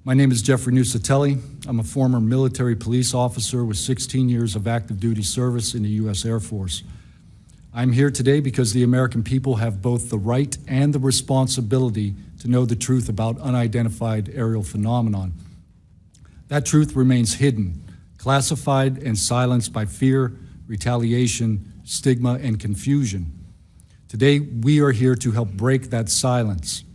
My name is Jeffrey Nuccetelli. I'm a former military police officer with 16 years of active duty service in the U.S. Air Force. I'm here today because the American people have both the right and the responsibility to know the truth about unidentified aerial phenomenon. That truth remains hidden, classified and silenced by fear, retaliation, stigma, and confusion. Today, we are here to help break that silence.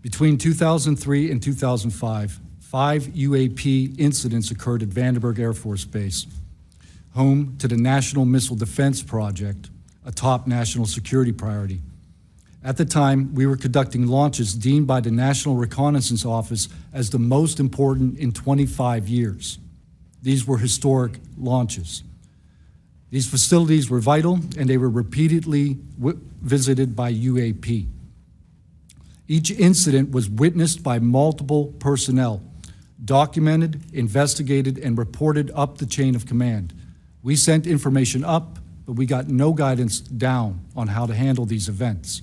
Between 2003 and 2005, 5 UAP incidents occurred at Vandenberg Air Force Base, home to the National Missile Defense Project, a top national security priority. At the time, we were conducting launches deemed by the National Reconnaissance Office as the most important in 25 years. These were historic launches. These facilities were vital, and they were repeatedly visited by UAP. Each incident was witnessed by multiple personnel, documented, investigated, and reported up the chain of command. We sent information up, but we got no guidance down on how to handle these events.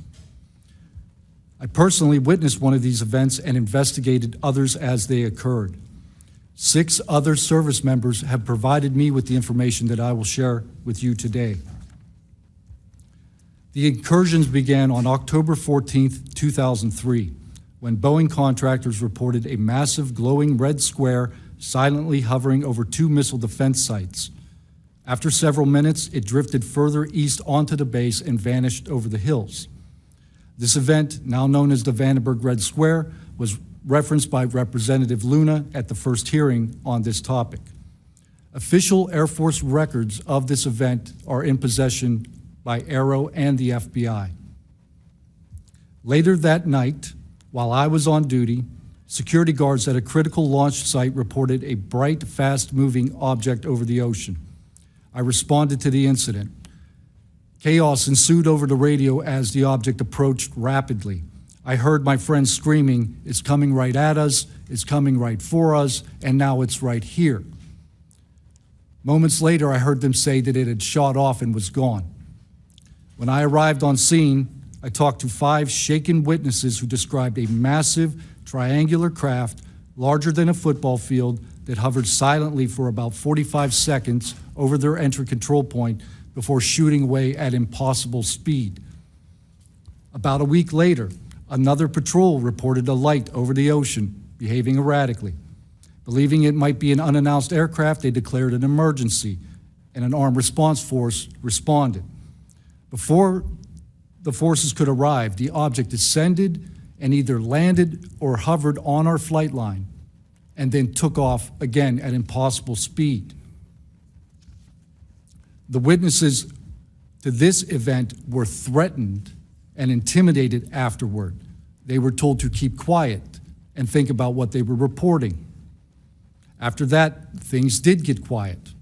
I personally witnessed one of these events and investigated others as they occurred. 6 other service members have provided me with the information that I will share with you today. The incursions began on October 14, 2003, when Boeing contractors reported a massive glowing red square silently hovering over 2 missile defense sites. After several minutes, it drifted further east onto the base and vanished over the hills. This event, now known as the Vandenberg Red Square, was referenced by Representative Luna at the first hearing on this topic. Official Air Force records of this event are in possession by Aero and the FBI. Later that night, while I was on duty, security guards at a critical launch site reported a bright, fast-moving object over the ocean. I responded to the incident. Chaos ensued over the radio as the object approached rapidly. I heard my friends screaming, "It's coming right at us, it's coming right for us, and now it's right here." Moments later, I heard them say that it had shot off and was gone. When I arrived on scene, I talked to 5 shaken witnesses who described a massive triangular craft larger than a football field that hovered silently for about 45 seconds over their entry control point before shooting away at impossible speed. About a week later, another patrol reported a light over the ocean behaving erratically. Believing it might be an unannounced aircraft, they declared an emergency, and an armed response force responded. Before the forces could arrive, the object descended and either landed or hovered on our flight line and then took off again at impossible speed. The witnesses to this event were threatened and intimidated afterward. They were told to keep quiet and think about what they were reporting. After that, things did get quiet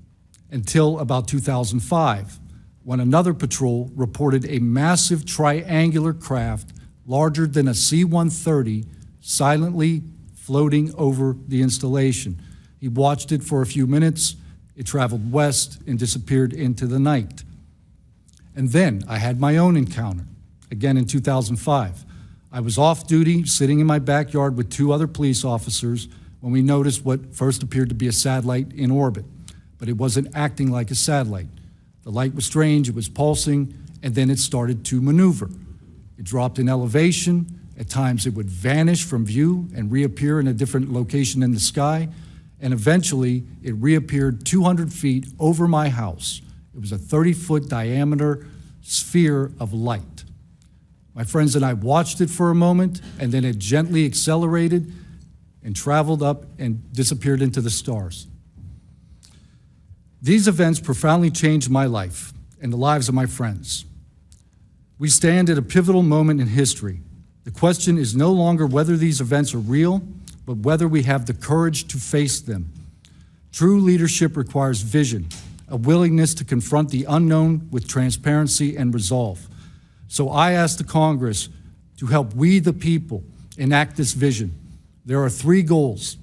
until about 2005, when another patrol reported a massive triangular craft larger than a C-130 silently floating over the installation. He watched it for a few minutes. It traveled west and disappeared into the night. And then I had my own encounter, again in 2005. I was off duty, sitting in my backyard with 2 other police officers when we noticed what first appeared to be a satellite in orbit, but it wasn't acting like a satellite. The light was strange, it was pulsing, and then it started to maneuver. It dropped in elevation. At times it would vanish from view and reappear in a different location in the sky, and eventually it reappeared 200 feet over my house. It was a 30-foot diameter sphere of light. My friends and I watched it for a moment, and then it gently accelerated and traveled up and disappeared into the stars. These events profoundly changed my life and the lives of my friends. We stand at a pivotal moment in history. The question is no longer whether these events are real, but whether we have the courage to face them. True leadership requires vision, a willingness to confront the unknown with transparency and resolve. So I ask the Congress to help we the people enact this vision. There are 3 goals.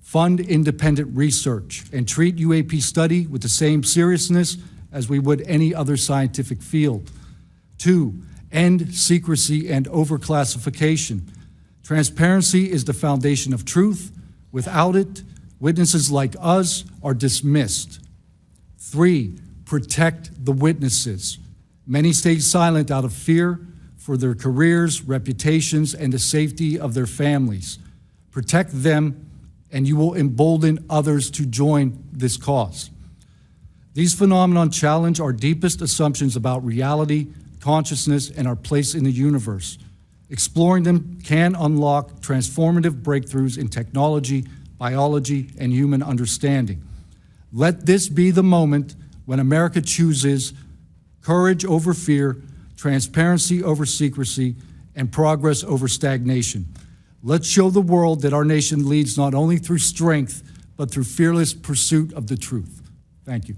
Fund independent research and treat UAP study with the same seriousness as we would any other scientific field. 2, end secrecy and overclassification. Transparency is the foundation of truth. Without it, witnesses like us are dismissed. 3, protect the witnesses. Many stay silent out of fear for their careers, reputations, and the safety of their families. Protect them, and you will embolden others to join this cause. These phenomena challenge our deepest assumptions about reality, consciousness, and our place in the universe. Exploring them can unlock transformative breakthroughs in technology, biology, and human understanding. Let this be the moment when America chooses courage over fear, transparency over secrecy, and progress over stagnation. Let's show the world that our nation leads not only through strength, but through fearless pursuit of the truth. Thank you.